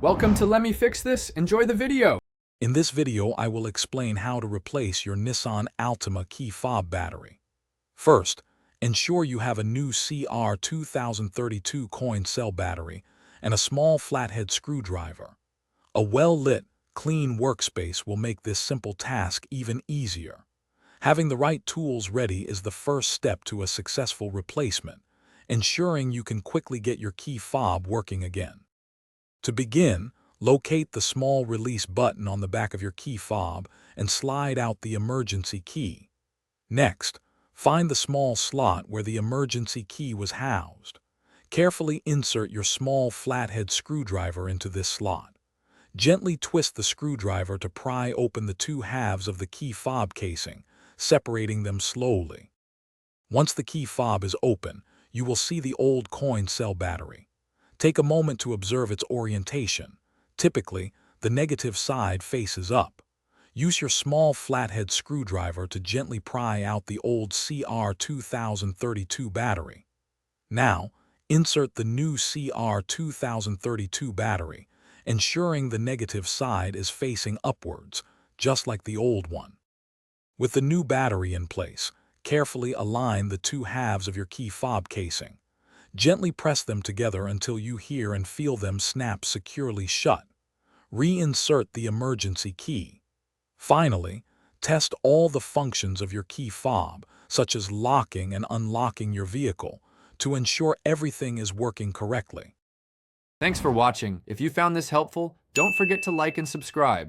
Welcome to Let Me Fix This. Enjoy the video. In this video, I will explain how to replace your Nissan Altima key fob battery. First, ensure you have a new CR 2032 coin cell battery and a small flathead screwdriver. A well-lit, clean workspace will make this simple task even easier. Having the right tools ready is the first step to a successful replacement, ensuring you can quickly get your key fob working again. To begin, locate the small release button on the back of your key fob and slide out the emergency key. Next, find the small slot where the emergency key was housed. Carefully insert your small flathead screwdriver into this slot. Gently twist the screwdriver to pry open the two halves of the key fob casing, separating them slowly. Once the key fob is open, you will see the old coin cell battery. Take a moment to observe its orientation. Typically, the negative side faces up. Use your small flathead screwdriver to gently pry out the old CR 2032 battery. Now, insert the new CR 2032 battery, ensuring the negative side is facing upwards, just like the old one. With the new battery in place, carefully align the two halves of your key fob casing. Gently press them together until you hear and feel them snap securely shut. Reinsert the emergency key. Finally, test all the functions of your key fob, such as locking and unlocking your vehicle, to ensure everything is working correctly. Thanks for watching. If you found this helpful, don't forget to like and subscribe.